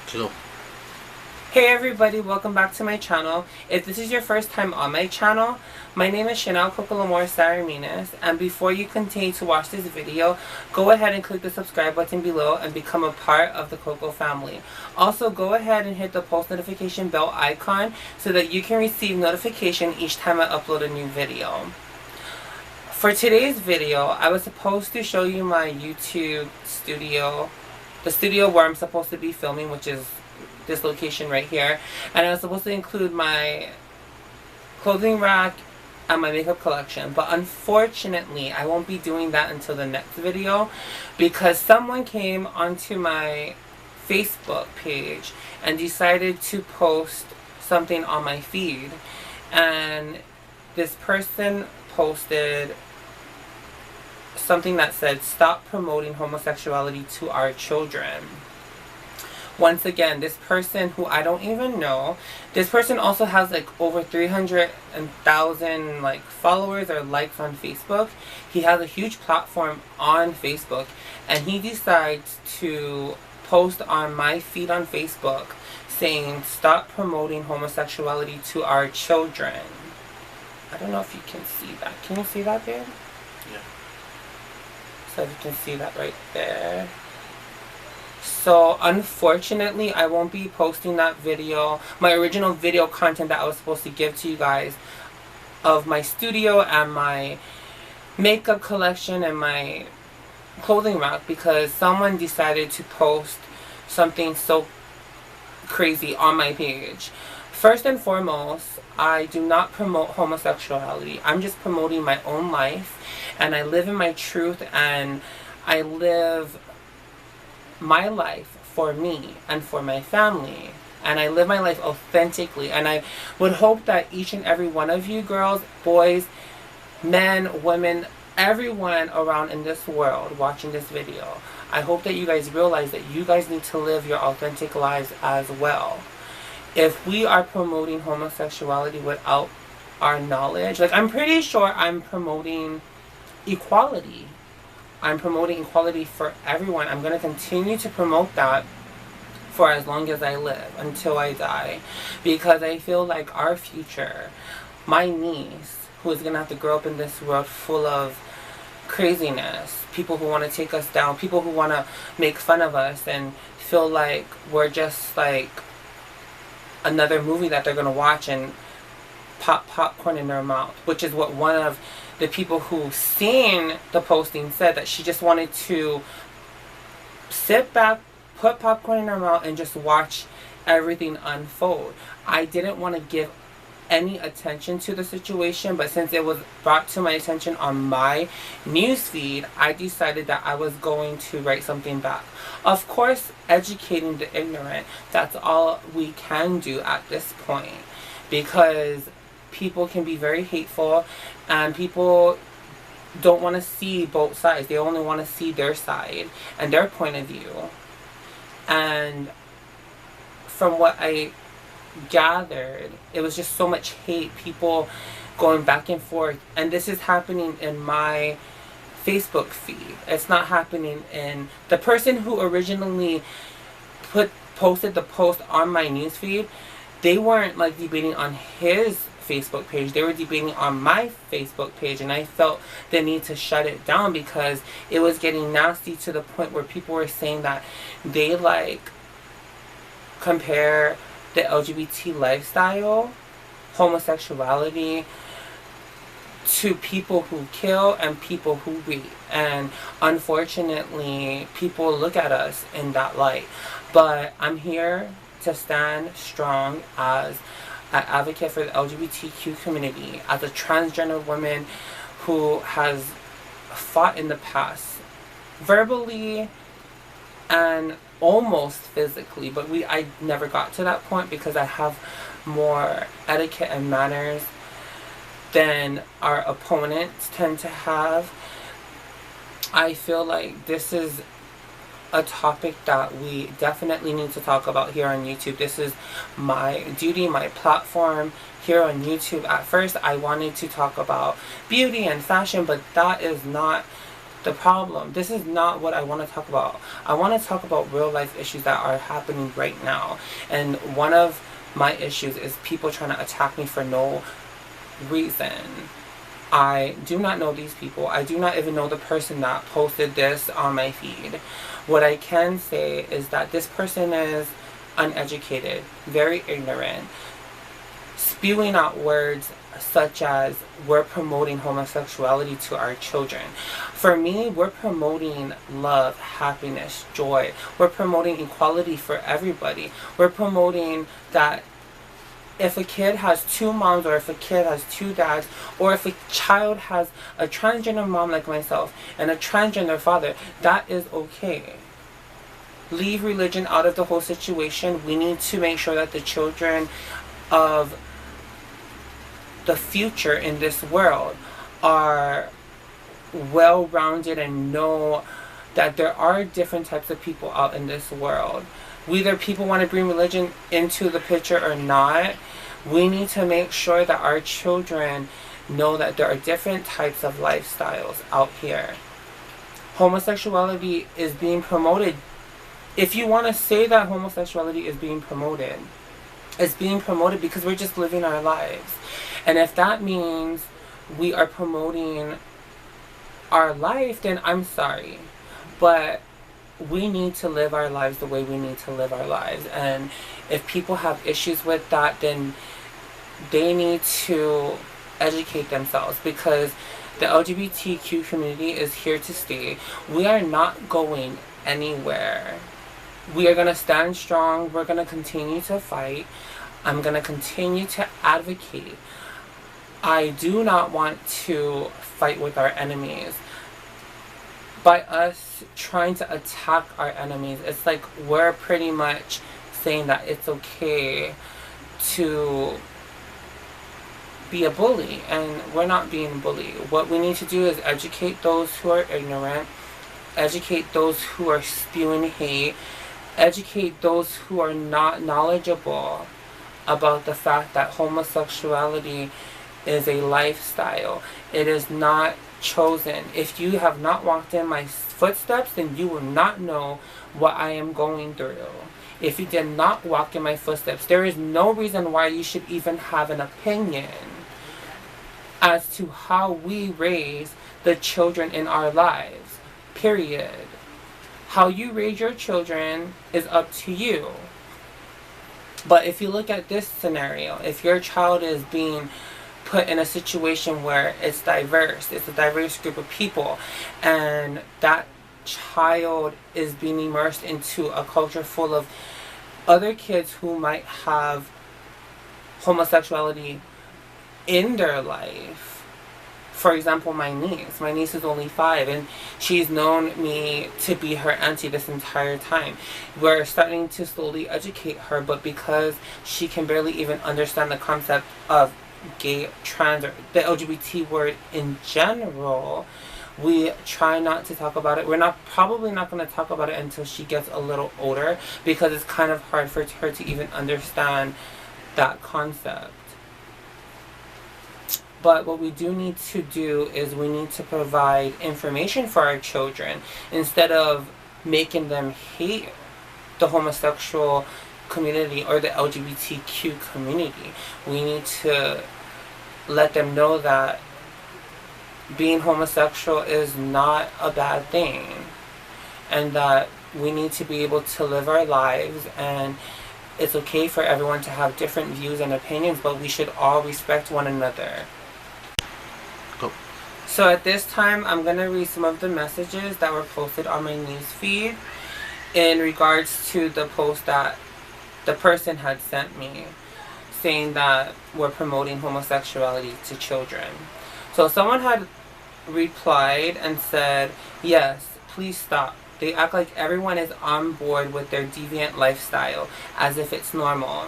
Cool. Hey everybody, welcome back to my channel. If this is your first time on my channel, my name is Chanel Cocolamore Saraminas, and before you continue to watch this video, go ahead and click the subscribe button below and become a part of the Coco family. Also, go ahead and hit the post notification bell icon so that you can receive notification each time I upload a new video. For today's video, I was supposed to show you my YouTube studio, the studio where I'm supposed to be filming, which is this location right here, and I was supposed to include my clothing rack and my makeup collection, but unfortunately I won't be doing that until the next video because someone came onto my Facebook page and decided to post something on my feed, and this person posted something that said, "Stop promoting homosexuality to our children." Once again, this person who I don't even know, this person also has like over 300,000 like followers or likes on Facebook. He has a huge platform on Facebook, and he decides to post on my feed on Facebook saying, "Stop promoting homosexuality to our children." I don't know if you can see that. Can you see that, babe? Yeah. So you can see that right there. So unfortunately, I won't be posting that video, my original video content that I was supposed to give to you guys of my studio and my makeup collection and my clothing rack, because someone decided to post something so crazy on my page. First and foremost, I do not promote homosexuality. I'm just promoting my own life, and I live in my truth, and I live my life for me and for my family, and I live my life authentically. And I would hope that each and every one of you girls, boys, men, women, everyone around in this world watching this video, I hope that you guys realize that you guys need to live your authentic lives as well. If we are promoting homosexuality without our knowledge, like, I'm pretty sure I'm promoting equality. I'm promoting equality for everyone. I'm going to continue to promote that for as long as I live, until I die. Because I feel like our future, my niece, who is going to have to grow up in this world full of craziness, people who want to take us down, people who want to make fun of us and feel like we're just like another movie that they're going to watch and pop popcorn in their mouth, which is what one of the people who seen the posting said, that she just wanted to sit back, put popcorn in her mouth, and just watch everything unfold. I didn't want to give any attention to the situation, but since it was brought to my attention on my newsfeed, I decided that I was going to write something back. Of course, educating the ignorant, that's all we can do at this point, because people can be very hateful, and people don't want to see both sides. They only want to see their side and their point of view. And from what I gathered, it was just so much hate, people going back and forth, and this is happening in my Facebook feed. It's not happening in the person who originally posted the post on my newsfeed. They weren't like debating on his Facebook page, they were debating on my Facebook page, and I felt the need to shut it down because it was getting nasty to the point where people were saying that they like compare the LGBT lifestyle, homosexuality, to people who kill and people who rape. And unfortunately, people look at us in that light. But I'm here to stand strong as an advocate for the LGBTQ community, as a transgender woman who has fought in the past, verbally and almost physically, but I never got to that point because I have more etiquette and manners than our opponents tend to have. I feel like this is a topic that we definitely need to talk about here on YouTube. This is my duty, my platform here on YouTube. At first, I wanted to talk about beauty and fashion, but that is not the problem. This is not what I want to talk about. I want to talk about real life issues that are happening right now. And one of my issues is people trying to attack me for no reason. I do not know these people. I do not even know the person that posted this on my feed. What I can say is that this person is uneducated, very ignorant, spewing out words such as we're promoting homosexuality to our children. For me, we're promoting love, happiness, joy. We're promoting equality for everybody. We're promoting that if a kid has two moms, or if a kid has two dads, or if a child has a transgender mom like myself and a transgender father, that is okay. Leave religion out of the whole situation. We need to make sure that the children of the future in this world are well-rounded and know that there are different types of people out in this world. Whether people want to bring religion into the picture or not, we need to make sure that our children know that there are different types of lifestyles out here. Homosexuality is being promoted. If you want to say that homosexuality is being promoted, it's being promoted because we're just living our lives. And if that means we are promoting our life, then I'm sorry. But we need to live our lives the way we need to live our lives. And if people have issues with that, then they need to educate themselves, because the LGBTQ community is here to stay. We are not going anywhere. We are going to stand strong. We're going to continue to fight. I'm going to continue to advocate. I do not want to fight with our enemies. By us trying to attack our enemies, it's like we're pretty much saying that it's okay to be a bully, and we're not being bullied. What we need to do is educate those who are ignorant, educate those who are spewing hate, educate those who are not knowledgeable about the fact that homosexuality is a lifestyle. It is not chosen. If you have not walked in my footsteps, then you will not know what I am going through. If you did not walk in my footsteps, there is no reason why you should even have an opinion as to how we raise the children in our lives. Period. How you raise your children is up to you. But if you look at this scenario, if your child is being put in a situation where it's diverse, it's a diverse group of people, and that child is being immersed into a culture full of other kids who might have homosexuality in their life. For example, my niece is only 5, and she's known me to be her auntie this entire time. We're starting to slowly educate her, but because she can barely even understand the concept of gay, trans, or the LGBT word in general, we try not to talk about it. We're probably not going to talk about it until she gets a little older, because it's kind of hard for her to even understand that concept. But what we do need to do is we need to provide information for our children instead of making them hate the homosexual community or the LGBTQ community. We need to let them know that being homosexual is not a bad thing, and that we need to be able to live our lives, and it's okay for everyone to have different views and opinions, but we should all respect one another. Go. So at this time, I'm going to read some of the messages that were posted on my news feed in regards to the post that the person had sent me, saying that we're promoting homosexuality to children. So someone had replied and said, "Yes, please stop. They act like everyone is on board with their deviant lifestyle, as if it's normal.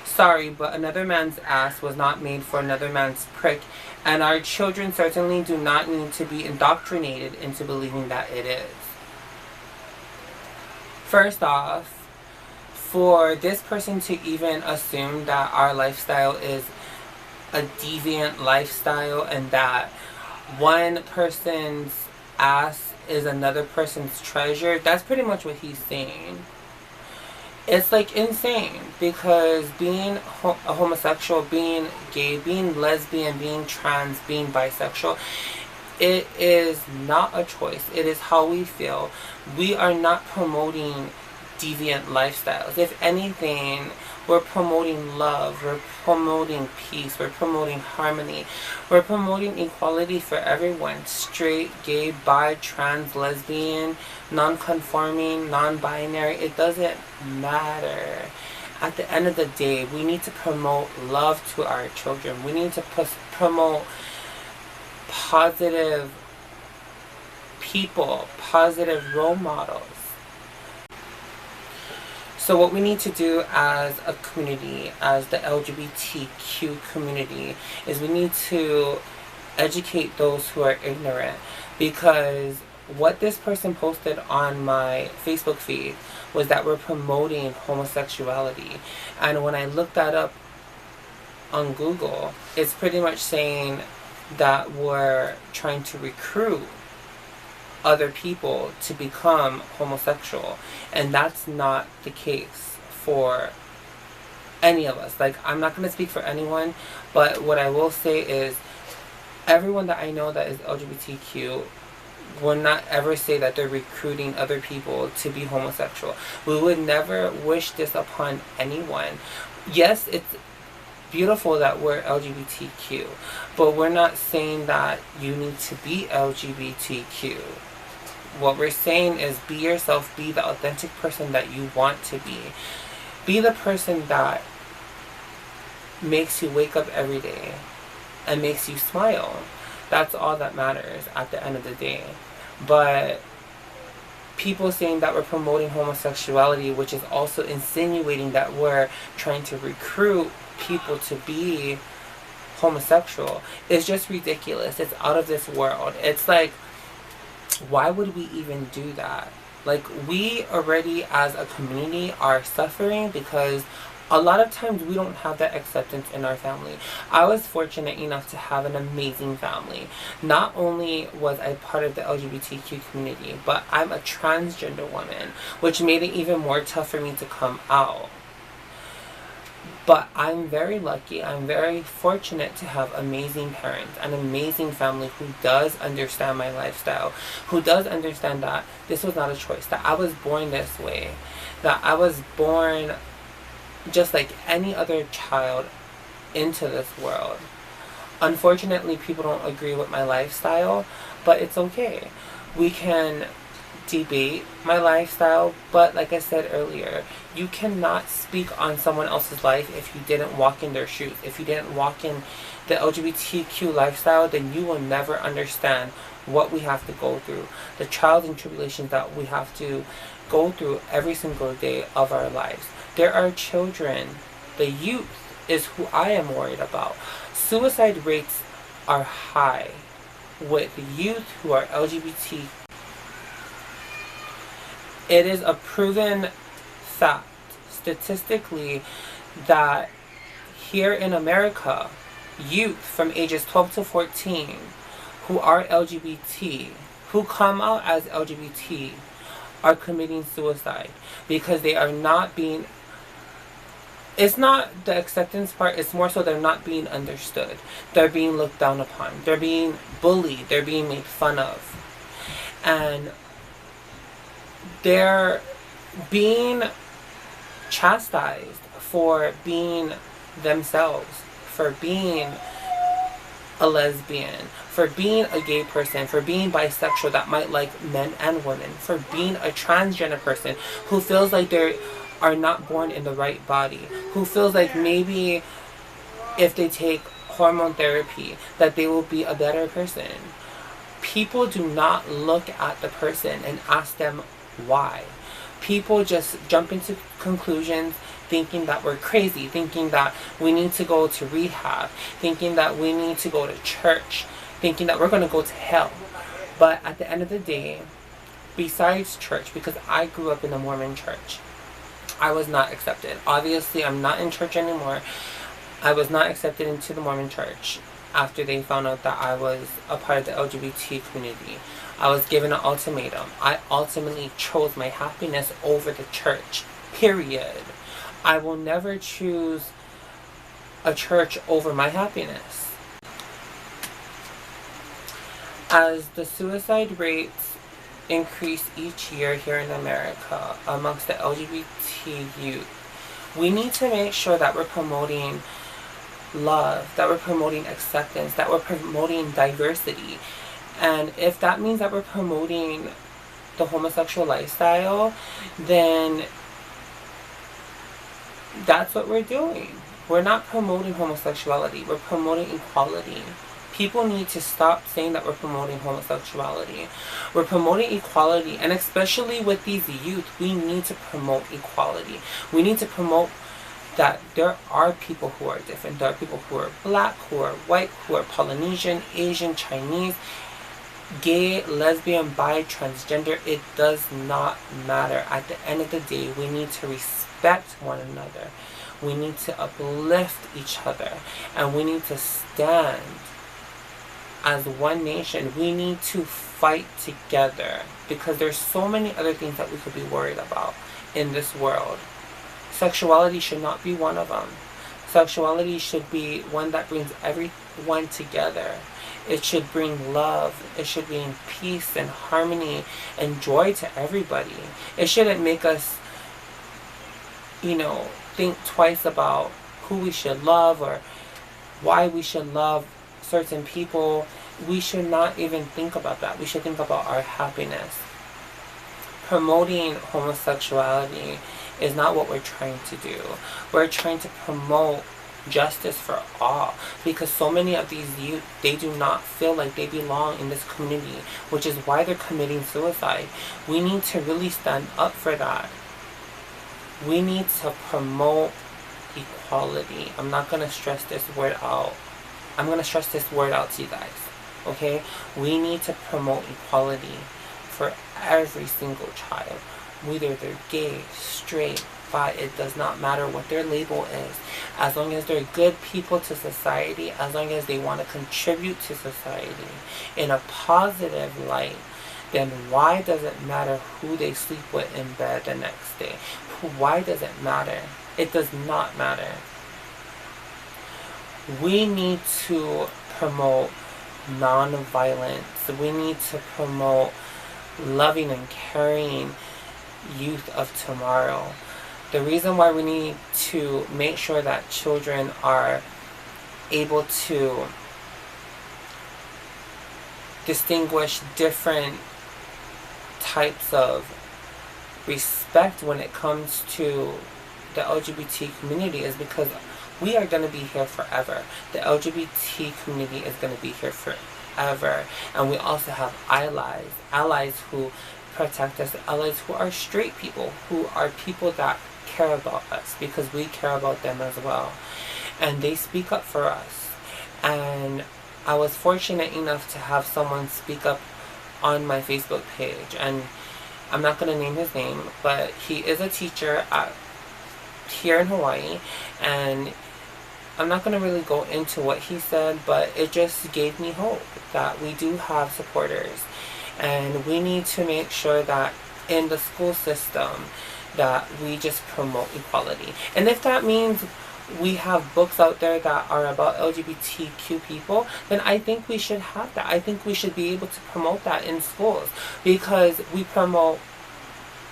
Sorry, but another man's ass was not made for another man's prick, and our children certainly do not need to be indoctrinated into believing that it is." First off, for this person to even assume that our lifestyle is a deviant lifestyle, and that one person's ass is another person's treasure, that's pretty much what he's saying. It's like insane, because being a homosexual, being gay, being lesbian, being trans, being bisexual, it is not a choice. It is how we feel. We are not promoting deviant lifestyles. If anything, we're promoting love, we're promoting peace, we're promoting harmony, we're promoting equality for everyone. Straight, gay, bi, trans, lesbian, non-conforming, non-binary, it doesn't matter. At the end of the day, we need to promote love to our children. We need to promote positive people, positive role models. So what we need to do as a community, as the LGBTQ community, is we need to educate those who are ignorant. Because what this person posted on my Facebook feed was that we're promoting homosexuality. And when I looked that up on Google, it's pretty much saying that we're trying to recruit other people to become homosexual, and that's not the case for any of us. Like, I'm not going to speak for anyone, but what I will say is everyone that I know that is LGBTQ will not ever say that they're recruiting other people to be homosexual. We would never wish this upon anyone. Yes, it's beautiful that we're LGBTQ, but we're not saying that you need to be LGBTQ. What we're saying is be yourself, be the authentic person that you want to be. Be the person that makes you wake up every day and makes you smile. That's all that matters at the end of the day. But people saying that we're promoting homosexuality, which is also insinuating that we're trying to recruit people to be homosexual, is just ridiculous. It's out of this world. It's like, why would we even do that? Like, we already as a community are suffering because a lot of times we don't have that acceptance in our family. I was fortunate enough to have an amazing family. Not only was I part of the LGBTQ community, but I'm a transgender woman, which made it even more tough for me to come out. But I'm very lucky, I'm very fortunate to have amazing parents, an amazing family who does understand my lifestyle, who does understand that this was not a choice, that I was born this way, that I was born just like any other child into this world. Unfortunately, people don't agree with my lifestyle, but it's okay. We can debate my lifestyle, but like I said earlier, you cannot speak on someone else's life if you didn't walk in their shoes. If you didn't walk in the LGBTQ lifestyle, then you will never understand what we have to go through, the trials and tribulations that we have to go through every single day of our lives. There are children, the youth is who I am worried about. Suicide rates are high with youth who are LGBT. It is a proven fact, statistically, that here in America, youth from ages 12 to 14 who are LGBT, who come out as LGBT, are committing suicide because they are not being... It's not the acceptance part, it's more so they're not being understood. They're being looked down upon. They're being bullied. They're being made fun of. And they're being chastised for being themselves, for being a lesbian, for being a gay person, for being bisexual that might like men and women, for being a transgender person who feels like they are not born in the right body, who feels like maybe if they take hormone therapy that they will be a better person. People do not look at the person and ask them why. People just jump into conclusions thinking that we're crazy, thinking that we need to go to rehab, thinking that we need to go to church, thinking that we're going to go to hell. But at the end of the day, besides church, because I grew up in the Mormon church, I was not accepted. Obviously, I'm not in church anymore. I was not accepted into the Mormon church after they found out that I was a part of the LGBT community. I was given an ultimatum. I ultimately chose my happiness over the church. Period. I will never choose a church over my happiness. As the suicide rates increase each year here in America amongst the LGBT youth, we need to make sure that we're promoting love, that we're promoting acceptance, that we're promoting diversity. And if that means that we're promoting the homosexual lifestyle, then that's what we're doing. We're not promoting homosexuality, we're promoting equality. People need to stop saying that we're promoting homosexuality. We're promoting equality, and especially with these youth, we need to promote equality. We need to promote that there are people who are different. There are people who are black, who are white, who are Polynesian, Asian, Chinese, gay, lesbian, bi, transgender. It does not matter. At the end of the day, we need to respect one another. We need to uplift each other. And we need to stand as one nation. We need to fight together, because there's so many other things that we could be worried about in this world. Sexuality should not be one of them. Sexuality should be one that brings everyone together. It should bring love. It should bring peace and harmony and joy to everybody. It shouldn't make us, think twice about who we should love or why we should love certain people. We should not even think about that. We should think about our happiness. Promoting homosexuality is not what we're trying to do. We're trying to promote justice for all, because so many of these youth, they do not feel like they belong in this community, which is why they're committing suicide. We need to really stand up for that. We need to promote equality. I'm not going to stress this word out. I'm going to stress this word out to you guys. Okay? We need to promote equality for every single child. Whether they're gay, straight, bi, it does not matter what their label is. As long as they're good people to society, as long as they want to contribute to society in a positive light, then why does it matter who they sleep with in bed the next day? Why does it matter? It does not matter. We need to promote non-violence. We need to promote loving and caring youth of tomorrow. The reason why we need to make sure that children are able to distinguish different types of respect when it comes to the LGBT community is because we are going to be here forever. The LGBT community is going to be here forever. And we also have allies who protect us, allies who are straight people, who are people that care about us because we care about them as well. And they speak up for us. And I was fortunate enough to have someone speak up on my Facebook page. And I'm not going to name his name, but he is a teacher here in Hawaii. And I'm not going to really go into what he said, but it just gave me hope that we do have supporters. And we need to make sure that in the school system that we just promote equality. And if that means we have books out there that are about LGBTQ people, then I think we should have that. I think we should be able to promote that in schools because we promote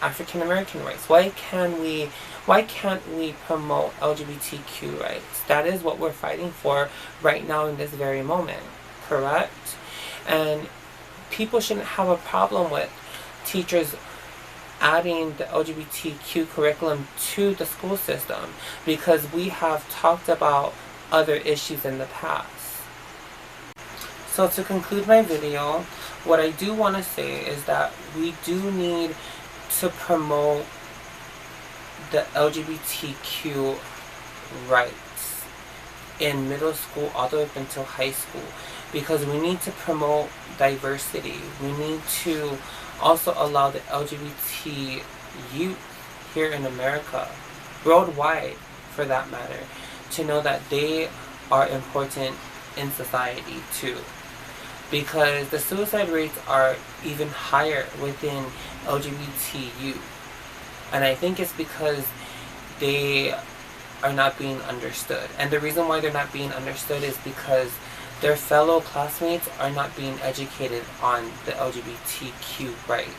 African American rights. Why can't we promote LGBTQ rights? That is what we're fighting for right now in this very moment, correct? And people shouldn't have a problem with teachers adding the LGBTQ curriculum to the school system because we have talked about other issues in the past. So to conclude my video, what I do want to say is that we do need to promote the LGBTQ rights in middle school all the way up until high school because we need to promote diversity. We need to also allow the LGBT youth here in America, worldwide for that matter, to know that they are important in society too. because the suicide rates are even higher within LGBT youth. And I think it's because they are not being understood. And the reason why they're not being understood is because their fellow classmates are not being educated on the LGBTQ rights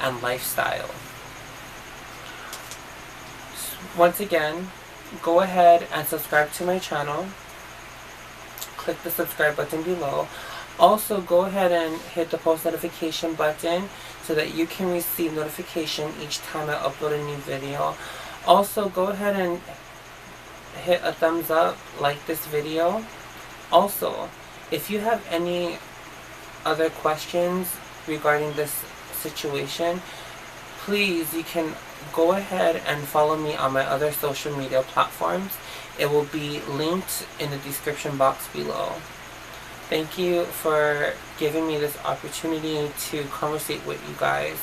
and lifestyle. Once again, go ahead and subscribe to my channel. Click the subscribe button below. Also, go ahead and hit the post notification button so that you can receive notification each time I upload a new video. Also, go ahead and hit a thumbs up, like this video. Also, if you have any other questions regarding this situation, please, you can go ahead and follow me on my other social media platforms. It will be linked in the description box below. Thank you for giving me this opportunity to conversate with you guys.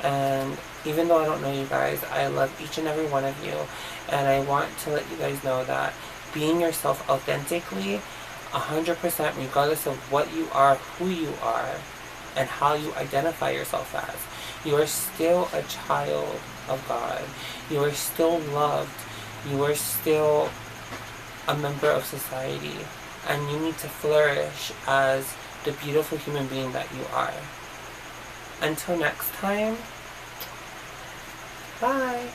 And even though I don't know you guys, I love each and every one of you. And I want to let you guys know that being yourself authentically, 100%, regardless of what you are, who you are, and how you identify yourself as, you are still a child of God. You are still loved. You are still a member of society. And you need to flourish as the beautiful human being that you are. Until next time, bye.